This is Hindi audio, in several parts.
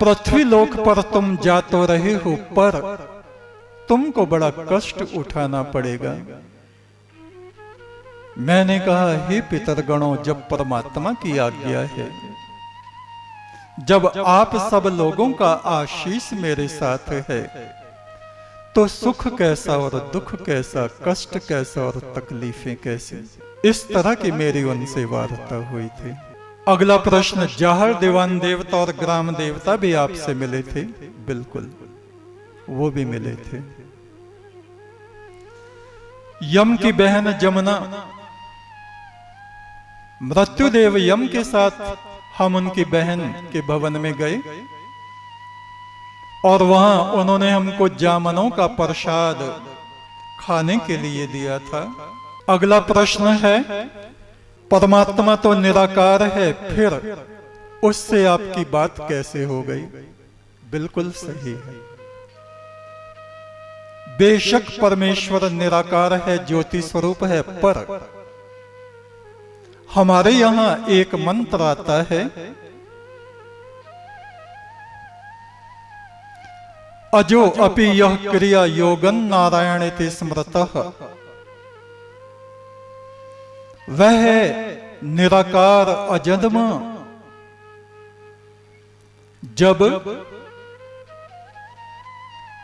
पृथ्वी लोक पर तुम जा तो रहे हो, पर तुमको बड़ा कष्ट उठाना पड़ेगा। मैंने कहा, हे पितरगणों, जब परमात्मा की आज्ञा है, जब आप सब लोगों का आशीष मेरे साथ है, तो सुख कैसा और दुख कैसा, कष्ट कैसा और तकलीफें कैसी। इस तरह की मेरी उनसे वार्ता हुई थी। अगला प्रश्न, जाहर दीवान देवता और ग्राम देवता भी आपसे मिले थे? बिल्कुल, वो भी मिले थे। यम की बहन जमुना, मृत्युदेव यम के साथ हम उनकी बहन के भवन में गए और वहां उन्होंने हमको जामनों का प्रसाद खाने के लिए दिया था। अगला प्रश्न है, परमात्मा तो निराकार है, फिर उससे आपकी बात कैसे हो गई? बिल्कुल सही है। बेशक परमेश्वर निराकार है, ज्योति स्वरूप है, पर हमारे यहां एक मंत्र आता है, अजो अपि यह क्रिया योगन नारायण इति स्मृतः। वह है निराकार अजन्मा, जब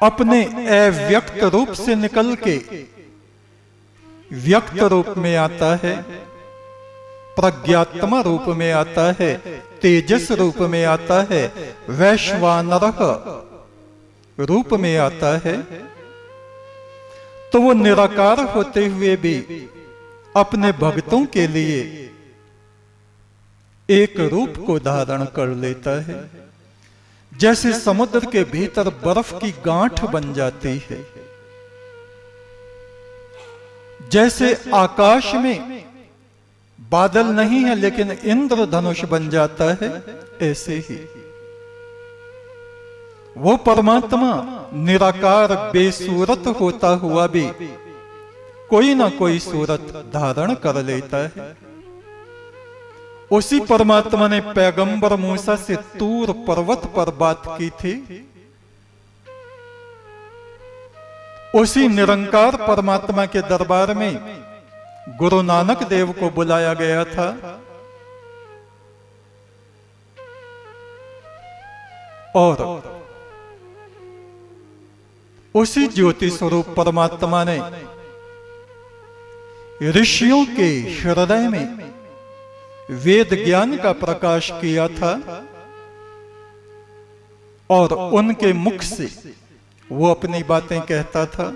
अपने अव्यक्त रूप से निकल के व्यक्त रूप में आता है, प्रज्ञात्मा रूप में आता है, तेजस रूप में आता है, वैश्वानरः रूप में आता है, तो वो निराकार होते हुए भी अपने भक्तों के लिए एक रूप को धारण कर लेता है। जैसे समुद्र के भीतर बर्फ की गांठ बन जाती है, जैसे आकाश में बादल नहीं है लेकिन इंद्रधनुष बन जाता है, ऐसे ही वो परमात्मा निराकार बेसूरत होता हुआ भी कोई ना कोई सूरत धारण कर लेता है। उसी परमात्मा ने पैगंबर मूसा से तूर पर्वत पर बात की थी। उसी निरंकार परमात्मा के दरबार में गुरु नानक देव को बुलाया गया था और उसी ज्योति स्वरूप परमात्मा ने ऋषियों के हृदय में वेद ज्ञान का प्रकाश किया था और उनके मुख से वो अपनी बातें कहता था।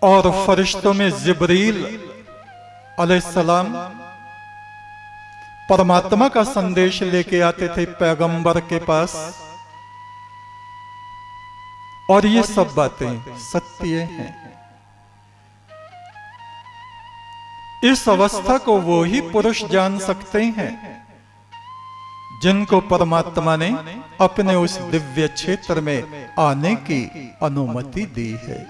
और फरिश्तों में जिब्रील अलैहिस्सलाम परमात्मा का संदेश लेके आते थे पैगंबर के पास, और ये सब बातें सत्य हैं। इस अवस्था को वो ही पुरुष जान सकते हैं जिनको परमात्मा ने अपने उस दिव्य क्षेत्र में आने की अनुमति दी है।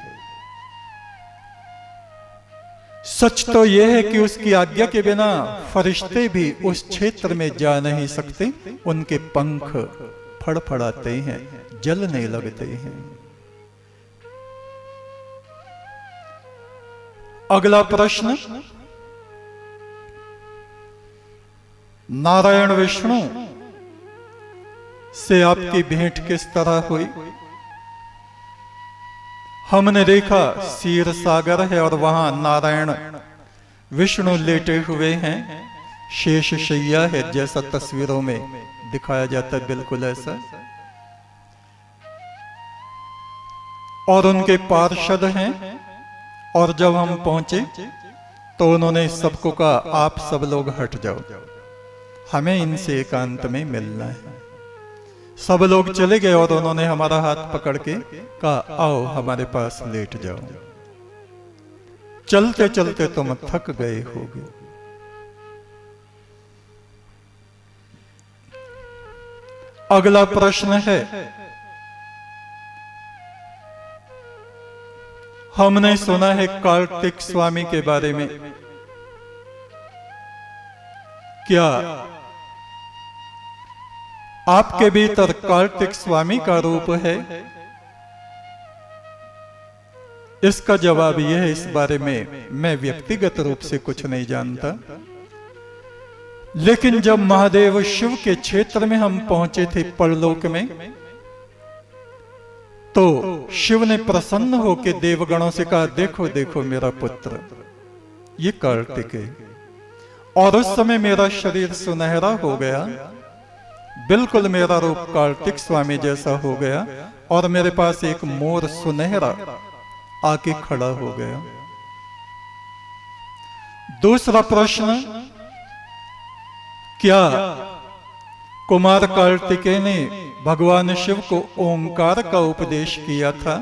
सच तो यह है कि उसकी आज्ञा के बिना फरिश्ते भी उस क्षेत्र में जा नहीं सकते। उनके पंख फड़फड़ाते हैं, जलने लगते हैं। अगला प्रश्न, नारायण विष्णु से आपकी भेंट किस तरह हुई? हमने देखा क्षीर सागर है और वहां नारायण विष्णु लेटे हुए हैं, शेष शैया है जैसा तस्वीरों में दिखाया जाता है, बिल्कुल ऐसा। और उनके पार्षद हैं, और जब हम पहुंचे तो उन्होंने सबको कहा, आप सब लोग हट जाओ, हमें इनसे एकांत में मिलना है। सब लोग चले गए और उन्होंने हमारा हाथ पकड़ के कहा, आओ हमारे पास लेट जाओ, चलते चलते तुम थक गए होगे। अगला प्रश्न है, हमने सुना है कार्तिक स्वामी के बारे में, क्या आपके भीतर कार्तिक स्वामी का रूप है? इसका जवाब यह है, इस बारे में मैं व्यक्तिगत रूप से कुछ नहीं जानता, लेकिन जब महादेव शिव के क्षेत्र में हम पहुंचे थे परलोक में, तो शिव ने प्रसन्न होकर देवगणों से कहा, देखो देखो मेरा पुत्र, ये कार्तिक है। और उस समय मेरा शरीर सुनहरा हो गया, बिल्कुल मेरा रूप कार्तिक स्वामी जैसा हो गया, और मेरे पास एक मोर सुनहरा आके खड़ा हो गया। दूसरा प्रश्न, क्या कुमार कार्तिकेय ने भगवान शिव को ओंकार का उपदेश किया था?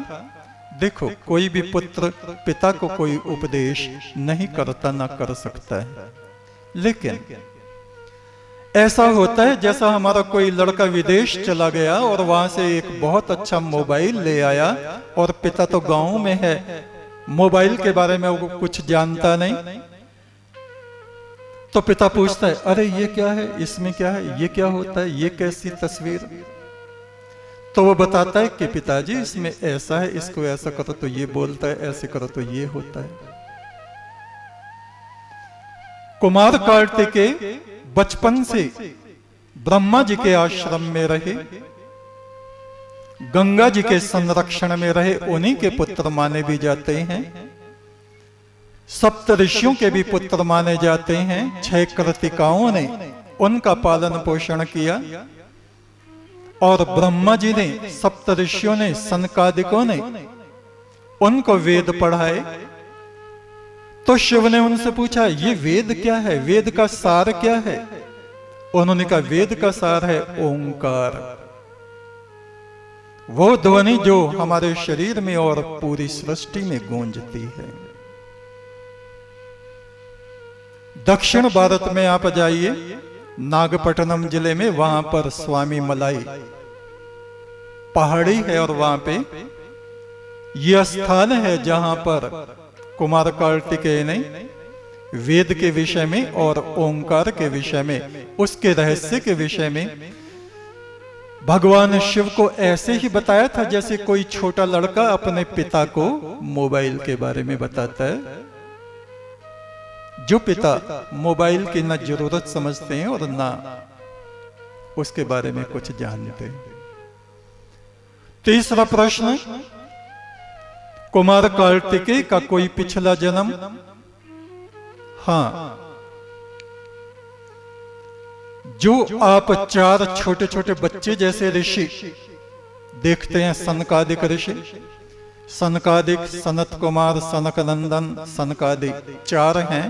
देखो, कोई भी पुत्र पिता को कोई उपदेश नहीं करता, ना कर सकता है, लेकिन ऐसा होता है जैसा हमारा कोई लड़का विदेश चला गया और वहां से एक बहुत अच्छा मोबाइल ले आया, और पिता तो गांव में है, मोबाइल के बारे में वो कुछ जानता नहीं, तो पिता पूछता है, अरे ये क्या है, इसमें क्या है, ये क्या होता है, ये कैसी तस्वीर? तो वो बताता है कि पिताजी इसमें ऐसा है, इसको ऐसा करो तो ये बोलता है, ऐसे करो तो ये होता है। कुमार कार्तिकेय बचपन से ब्रह्मा जी के आश्रम में रहे, गंगा जी के संरक्षण में रहे, उन्हीं के पुत्र माने भी जाते हैं, सप्त ऋषियों के भी पुत्र माने जाते हैं। 6 कृतिकाओं ने उनका पालन पोषण किया, और ब्रह्मा जी ने, सप्त ऋषियों ने, सनकादिकों ने उनको वेद पढ़ाए। तो शिव ने उनसे पूछा, ये वेद क्या है, वेद का सार क्या है? उन्होंने कहा, वेद का सार है ओंकार, वो ध्वनि जो हमारे शरीर में और पूरी सृष्टि में गूंजती है। दक्षिण भारत में आप जाइए, नागपट्टनम जिले में, वहां पर स्वामी मलाई पहाड़ी है, और वहां पे यह स्थान है जहां पर कुमार कार्तिकेय ने वेद के विषय में और ओंकार के विषय में, उसके रहस्य के विषय में भगवान शिव को ऐसे ही बताया था जैसे कोई छोटा लड़का अपने पिता को मोबाइल के बारे में बताता है। जो पिता मोबाइल की न जरूरत समझते हैं और ना उसके बारे में कुछ जानते हैं। तीसरा प्रश्न, कुमार कार्तिकेय का कोई पिछला जन्म? हाँ, जो आप 4 छोटे छोटे बच्चे जैसे ऋषि देखते हैं, सनकादिक ऋषि, सनकादिक, सनत कुमार, सनक नंदन, सनकादिक 4 हैं।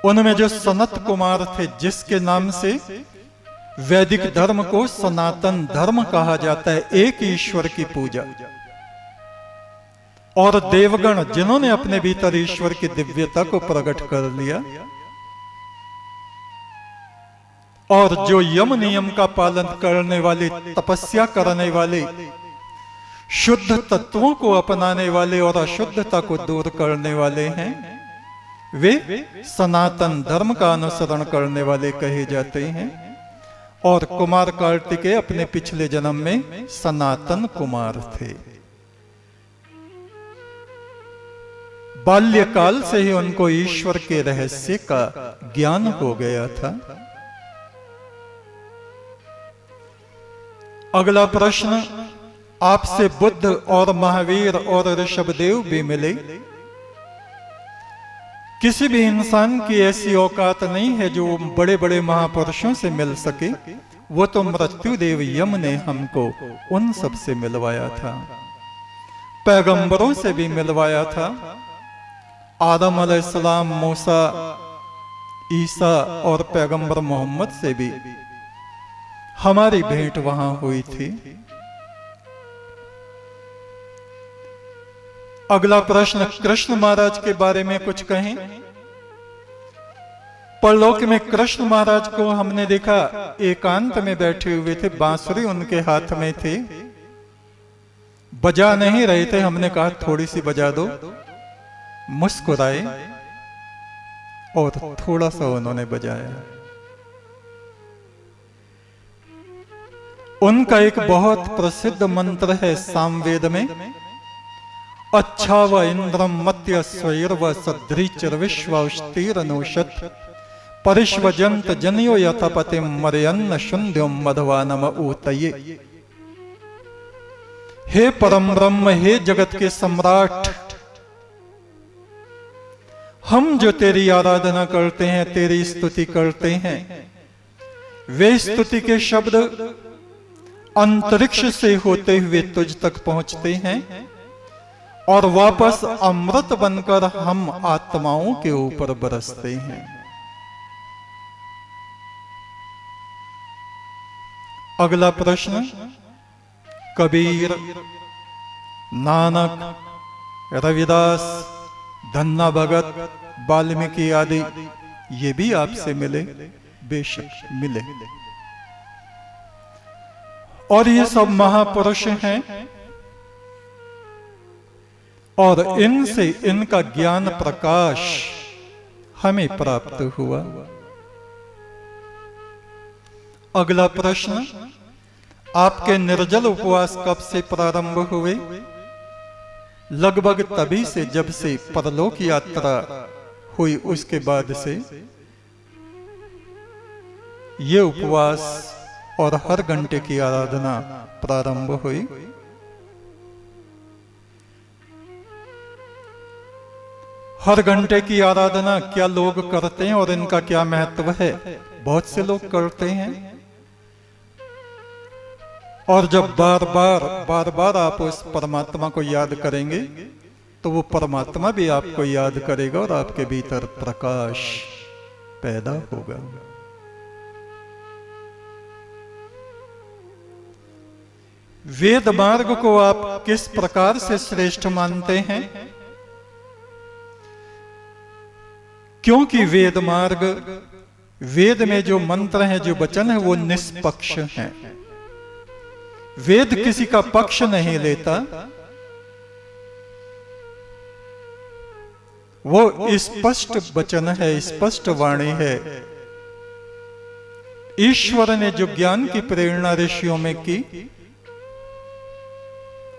उनमें जो सनत कुमार थे, जिसके नाम से वैदिक धर्म को सनातन धर्म कहा जाता है, एक ईश्वर की पूजा, और देवगण जिन्होंने अपने भीतर ईश्वर की दिव्यता को प्रकट कर लिया, और जो यम नियम का पालन करने वाले, तपस्या करने वाले, शुद्ध तत्वों को अपनाने वाले और अशुद्धता को दूर करने वाले हैं, वे सनातन धर्म का अनुसरण करने वाले कहे जाते हैं। और कुमार कार्तिकेय अपने पिछले जन्म में सनातन कुमार थे। बाल्यकाल से ही उनको ईश्वर के रहस्य का ज्ञान हो गया था। अगला प्रश्न, आपसे बुद्ध और महावीर और ऋषभदेव भी मिले। किसी भी इंसान की ऐसी औकात नहीं है जो बड़े बड़े महापुरुषों से मिल सके। वो तो मृत्युदेव यम ने हमको उन सब से मिलवाया था, पैगंबरों से भी मिलवाया था। आदम अलैहिस्सलाम, मूसा, ईसा और पैगंबर मोहम्मद से भी हमारी भेंट वहां हुई थी। अगला प्रश्न, कृष्ण महाराज के बारे में कुछ कहें। परलोक में कृष्ण महाराज को हमने देखा एकांत में बैठे हुए थे, बांसुरी उनके हाथ में थे, बजा नहीं रहे थे। हमने कहा थोड़ी सी बजा दो, मुस्कुराए और थोड़ा सा उन्होंने बजाया। उनका एक बहुत प्रसिद्ध मंत्र है सामवेद में, अच्छा व इंद्रम मत्य स्वैर व सद्रीचर विश्वस्तीरनुषत परिष्वजंत जनियो यथपतिम मर्यन्न शुन्ध्यम मधवानम ऊतये। हे परम ब्रह्म, हे जगत के सम्राट, हम जो तेरी आराधना करते हैं, तेरी स्तुति करते हैं, वे स्तुति के शब्द अंतरिक्ष से होते हुए तुझ तक पहुंचते हैं और वापस अमृत बनकर हम आत्माओं के ऊपर बरसते हैं। अगला प्रश्न, कबीर, नानक, रविदास, धन्ना भगत, वाल्मीकि आदि ये भी आपसे मिले? बेशक मिले। और ये सब महापुरुष हैं और इनसे इनका ज्ञान प्रकाश हमें प्राप्त हुआ। अगला प्रश्न, आपके निर्जल उपवास कब से प्रारंभ हुए? लगभग तभी से जब से परलोक यात्रा हुई, उसके बाद से ये उपवास और हर घंटे की आराधना प्रारंभ हुई। हर घंटे की आराधना क्या लोग करते हैं और इनका क्या महत्व है? बहुत से लोग करते हैं और जब बार बार आप उस परमात्मा को याद करेंगे तो वो परमात्मा भी आपको याद करेगा और आपके भीतर प्रकाश पैदा होगा। वेद मार्ग को आप किस प्रकार से श्रेष्ठ मानते हैं? क्योंकि वेद मार्ग, वेद में जो मंत्र हैं, जो वचन है, वो निष्पक्ष हैं। वेद किसी का पक्ष नहीं लेता, वो स्पष्ट वचन है, स्पष्ट वाणी है। ईश्वर ने जो ज्ञान की प्रेरणा ऋषियों में की,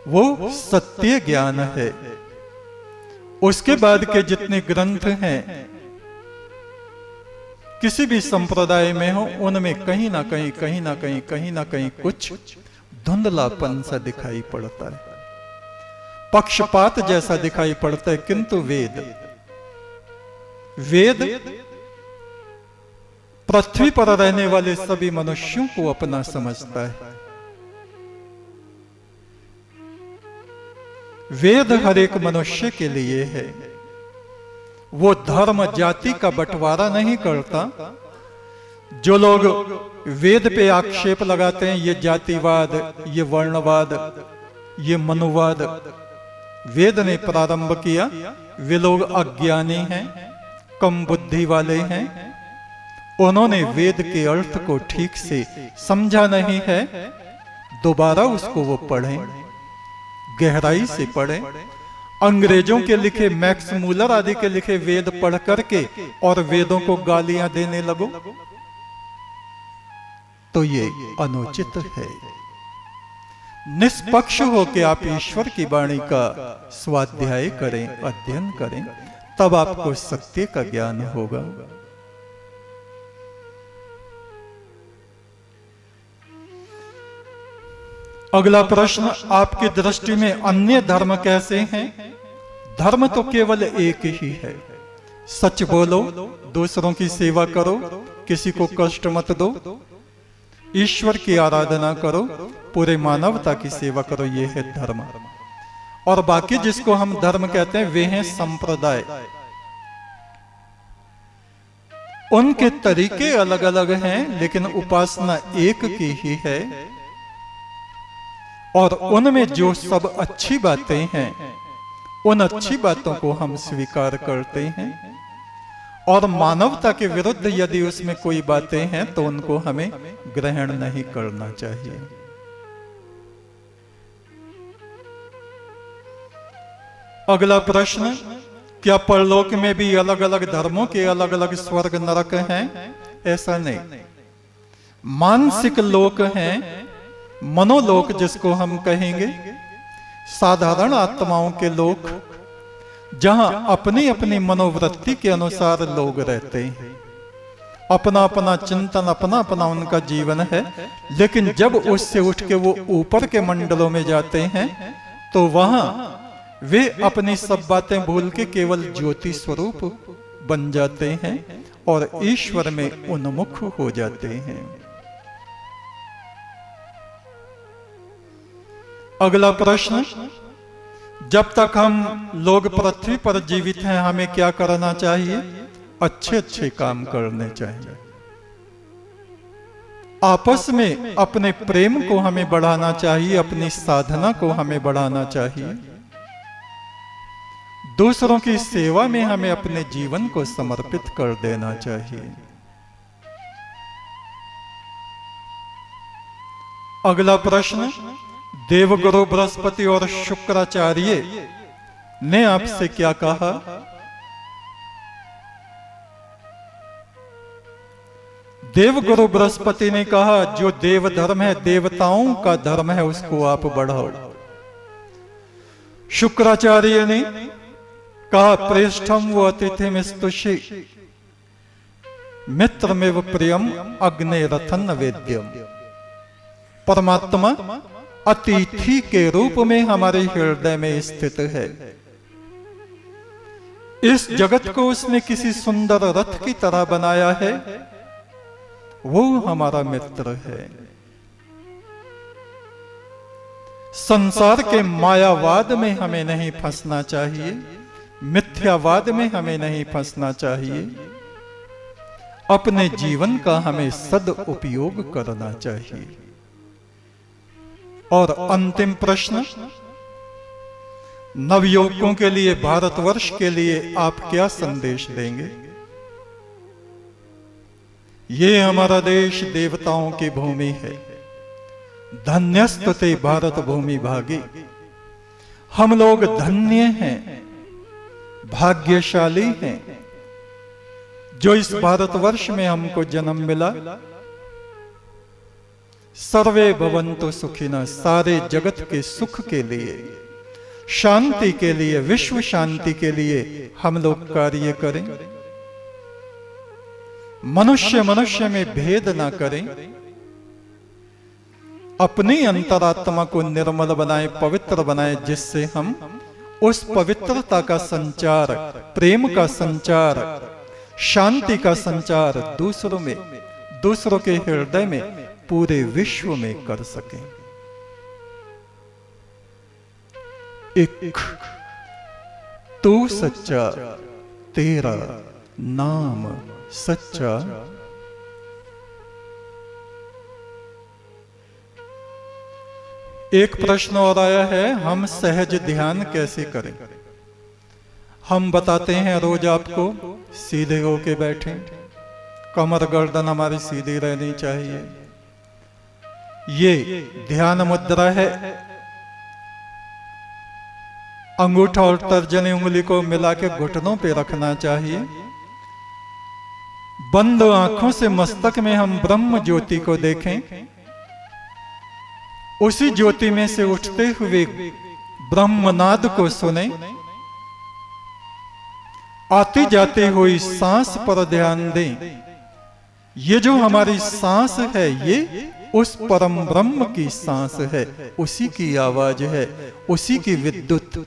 वो सत्य ज्ञान है। उसके बाद के जितने ग्रंथ हैं, किसी भी संप्रदाय में हो, उनमें कहीं ना कहीं कुछ धुंधलापन सा दिखाई पड़ता है, पक्षपात जैसा दिखाई पड़ता है। किंतु वेद पृथ्वी पर रहने वाले सभी मनुष्यों को अपना समझता है। वेद हर एक मनुष्य के लिए है। वो धर्म जाति का बंटवारा नहीं करता। जो लोग वेद पे आक्षेप लगाते हैं, ये जातिवाद, ये वर्णवाद, ये मनुवाद वेद ने प्रारंभ किया, वे लोग अज्ञानी हैं, कम बुद्धि वाले हैं। उन्होंने वेद के अर्थ को ठीक से समझा नहीं है। दोबारा उसको वो पढ़ें, गहराई से पढ़ें। अंग्रेजों के लिखे, मैक्स मूलर आदि के लिखे वेद पढ़ करके और वेदों को गालियां देने लगो तो ये अनुचित है। निष्पक्ष होकर आप ईश्वर की वाणी का स्वाध्याय करें, अध्ययन करें, तब आपको सत्य का ज्ञान होगा। अगला प्रश्न, आपकी दृष्टि में अन्य धर्म कैसे हैं? धर्म तो केवल एक ही है। सच बोलो, दूसरों की सेवा करो, किसी को कष्ट मत दो, ईश्वर की आराधना करो, पूरे मानवता की सेवा करो, ये है धर्म। और बाकी जिसको हम धर्म कहते हैं, वे हैं संप्रदाय। उनके तरीके अलग अलग हैं, लेकिन उपासना एक की ही है। और उनमें जो सब अच्छी बातें हैं, उन अच्छी बातों को हम स्वीकार करते हैं। और मानवता के विरुद्ध यदि उसमें कोई बातें हैं तो उनको हमें ग्रहण नहीं करना चाहिए। अगला प्रश्न, क्या परलोक में भी अलग अलग धर्मों के अलग अलग स्वर्ग नरक हैं? ऐसा नहीं। मानसिक लोक हैं, मनोलोक जिसको हम कहेंगे, साधारण आत्माओं के लोक, जहां अपनी अपनी मनोवृत्ति के अनुसार लोग रहते हैं, अपना अपना चिंतन, अपना अपना उनका जीवन है। लेकिन जब उससे उठ के वो ऊपर के मंडलों में जाते हैं तो वहां वे अपनी सब बातें भूल के केवल ज्योति स्वरूप बन जाते हैं और ईश्वर में उन्मुख हो जाते हैं। अगला प्रश्न, जब तक हम लोग पृथ्वी पर जीवित हैं हमें क्या करना चाहिए? अच्छे अच्छे काम करने चाहिए। आपस में अपने प्रेम को हमें बढ़ाना चाहिए, अपनी साधना को हमें बढ़ाना चाहिए। दूसरों की सेवा में हमें अपने जीवन को समर्पित कर देना चाहिए। अगला प्रश्न, देवगुरु बृहस्पति और शुक्राचार्य ने आपसे क्या कहा? देवगुरु बृहस्पति ने कहा, जो देव धर्म है, देवताओं का धर्म है, उसको आप बढ़ाओ। शुक्राचार्य ने कहा, प्रेष्ठम व अतिथि स्तुषि मित्रमेव प्रियम अग्ने रथन वेद्यम। परमात्मा अतिथि के रूप में हमारे हृदय में स्थित है। इस जगत को उसने किसी सुंदर रथ की तरह बनाया है, वो हमारा मित्र है। संसार के मायावाद में हमें नहीं फंसना चाहिए, मिथ्यावाद में हमें नहीं फंसना चाहिए। अपने जीवन का हमें सदुपयोग करना चाहिए। और अंतिम प्रश्न, नवयुवकों के लिए, भारतवर्ष के लिए आप क्या संदेश देंगे? ये हमारा देश देवताओं की भूमि है। धन्यस्तुते भारत भूमि भागी। हम लोग धन्य हैं, भाग्यशाली हैं जो इस भारतवर्ष में हमको जन्म मिला। सर्वे भवन्तु सुखिनः, सारे जगत के सुख के लिए, शांति के लिए, विश्व शांति के लिए हम लोग कार्य करें। मनुष्य मनुष्य में भेद ना करें। अपनी अंतरात्मा को निर्मल बनाए, पवित्र बनाए, जिससे हम उस पवित्रता का संचार, प्रेम का संचार, शांति का संचार दूसरों में, दूसरों के हृदय में, पूरे विश्व में कर सकें। एक तू सच्चा, तेरा नाम सच्चा। एक प्रश्न और आया है, हम सहज ध्यान कैसे करें? हम बताते हैं रोज आपको, सीधे होके बैठें, कमर गर्दन हमारी सीधी रहनी चाहिए। ये ध्यान मुद्रा है। अंगूठा और तर्जनी उंगली को मिला के घुटनों पे रखना चाहिए। बंद आंखों से मस्तक में हम ब्रह्म ज्योति को देखें। उसी ज्योति में से उठते हुए ब्रह्मनाद को सुने। आती जाती हुई सांस पर ध्यान दें। ये जो हमारी सांस है, ये उस परम ब्रह्म की सांस है, उसी की आवाज है, उसी की विद्युत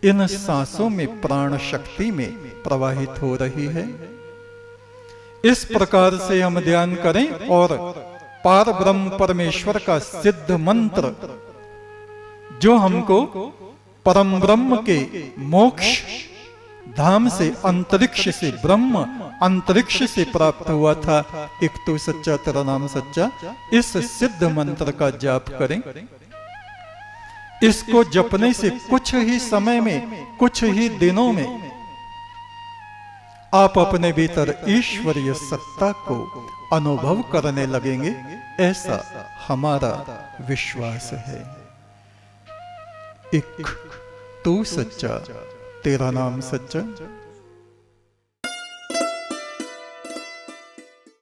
इन सांसों में, प्राण शक्ति में प्रवाहित हो रही है। इस प्रकार से हम ध्यान करें और पार ब्रह्म परमेश्वर का सिद्ध मंत्र, जो हमको परम ब्रह्म के मोक्ष धाम से, अंतरिक्ष से, ब्रह्म अंतरिक्ष से प्राप्त हुआ था, एक तो सच्चा तेरा नाम सच्चा, इस सिद्ध मंत्र का जाप करें। इसको जपने से कुछ ही समय में, कुछ ही दिनों में आप अपने भीतर ईश्वरीय सत्ता को अनुभव करने लगेंगे, ऐसा हमारा विश्वास है। एक तू सच्चा, तेरा नाम सच्चा।